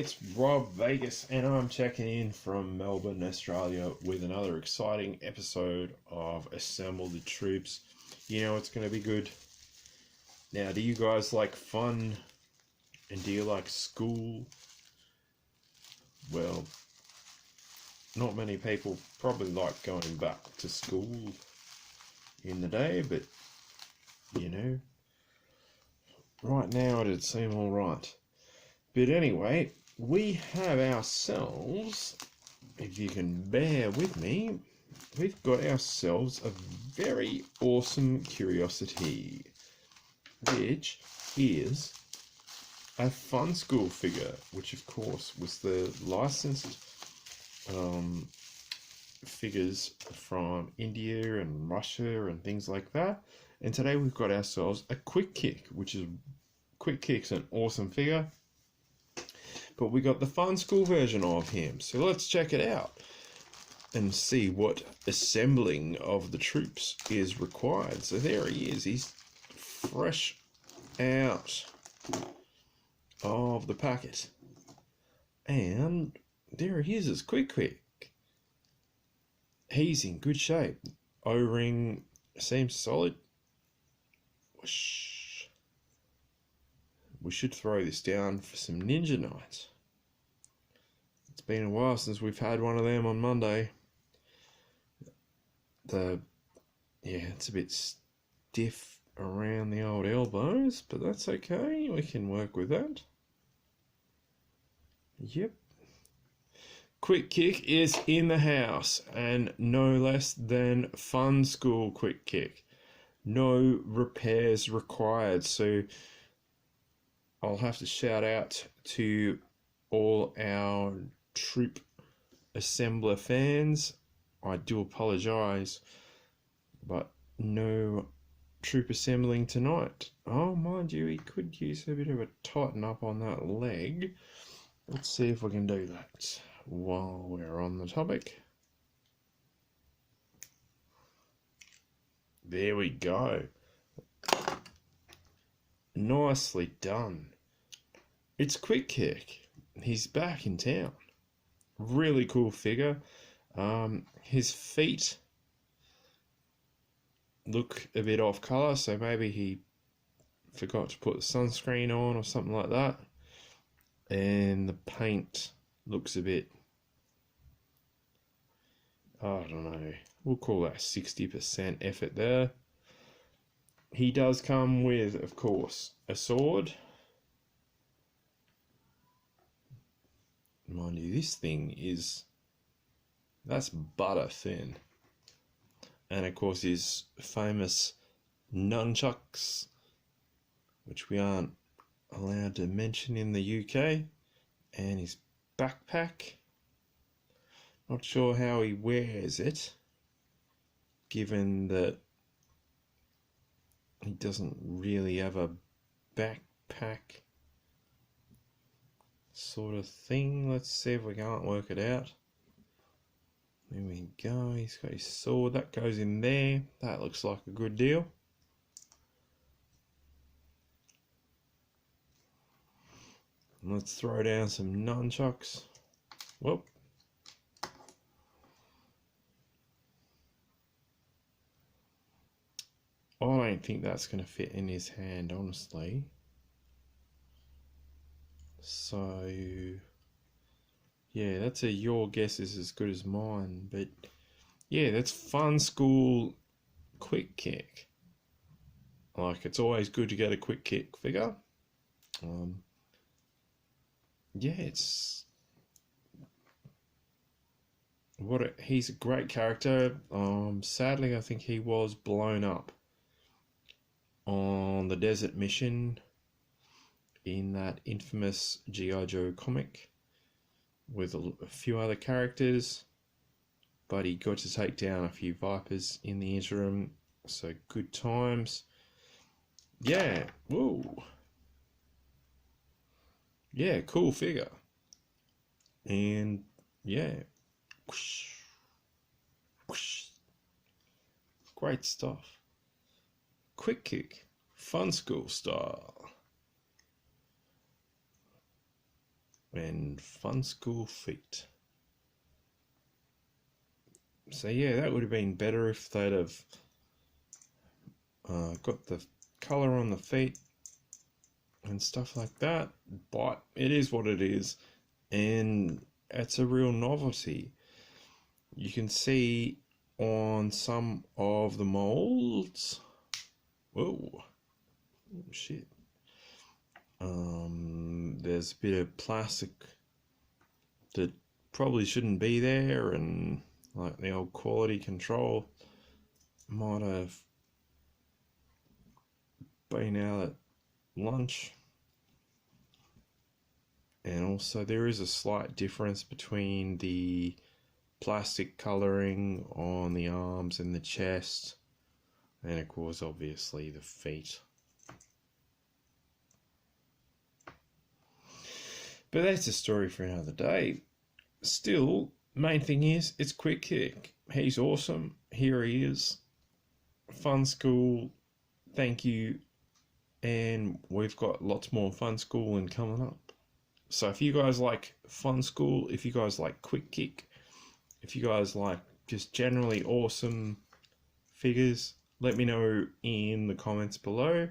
it's Rob Vegas, and I'm checking in from Melbourne, Australia, with another exciting episode of Assemble the Troops. You know it's going to be good. Now, do you guys like fun, and do you like school? Well, not many people probably like going back to school in the day, but, you know, right now it'd seem alright. But anyway, we have ourselves, if you can bear with me, we've got ourselves a very awesome curiosity, which is a Funskool figure, which of course was the licensed figures from India and Russia and things like that. And today we've got ourselves a Quick Kick, which is Quick Kick's an awesome figure. But we got the Funskool version of him, so let's check it out and see what assembling of the troops is required. So there he is, he's fresh out of the packet, and there he is, Quick Kick. He's in good shape. O-ring seems solid. Whoosh. We should throw this down for some Ninja Knights. It's been a while since we've had one of them on Monday. It's a bit stiff around the old elbows, but that's okay. We can work with that. Yep. Quick Kick is in the house, and no less than Funskool Quick Kick. No repairs required, so I'll have to shout out to all our troop assembler fans. I do apologise, but no troop assembling tonight. Oh, mind you, he could use a bit of a tighten up on that leg. Let's see if we can do that while we're on the topic. There we go. Nicely done. It's Quick Kick. He's back in town. Really cool figure. His feet look a bit off colour, so maybe he forgot to put the sunscreen on or something like that. And the paint looks a bit, I don't know, we'll call that 60% effort there. He does come with, of course, a sword. Mind you, this thing that's butter thin. And of course his famous nunchucks, which we aren't allowed to mention in the UK, and his backpack. Not sure how he wears it, given that he doesn't really have a backpack sort of thing. Let's see if we can't work it out. There we go. He's got his sword. That goes in there. That looks like a good deal. And let's throw down some nunchucks. Whoop. I don't think that's going to fit in his hand, honestly. So, yeah, that's your guess is as good as mine. But, yeah, that's Funskool Quick Kick. Like, it's always good to get a Quick Kick figure. He's a great character. Sadly, I think he was blown up on the desert mission in that infamous GiJoe comic with a few other characters, but he got to take down a few Vipers in the interim, so good times. Yeah, whoa. Yeah, cool figure. And yeah, whoosh, whoosh. Great stuff. Quick Kick, Funskool style. and Funskool feet. So yeah, that would have been better if they'd have got the colour on the feet and stuff like that, but it is what it is, and it's a real novelty. You can see on some of the molds, whoa, shit, there's a bit of plastic that probably shouldn't be there, and like the old quality control might have been out at lunch. And also there is a slight difference between the plastic colouring on the arms and the chest, and of course obviously the feet. But that's a story for another day. Still, main thing is it's Quick Kick. He's awesome. Here he is. Funskool, thank you. And we've got lots more Funskooling coming up. So if you guys like Funskool, if you guys like Quick Kick, if you guys like just generally awesome figures, let me know in the comments below,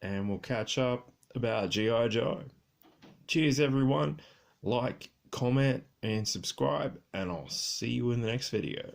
and we'll catch up about GiJoe. Cheers everyone, like, comment and subscribe, and I'll see you in the next video.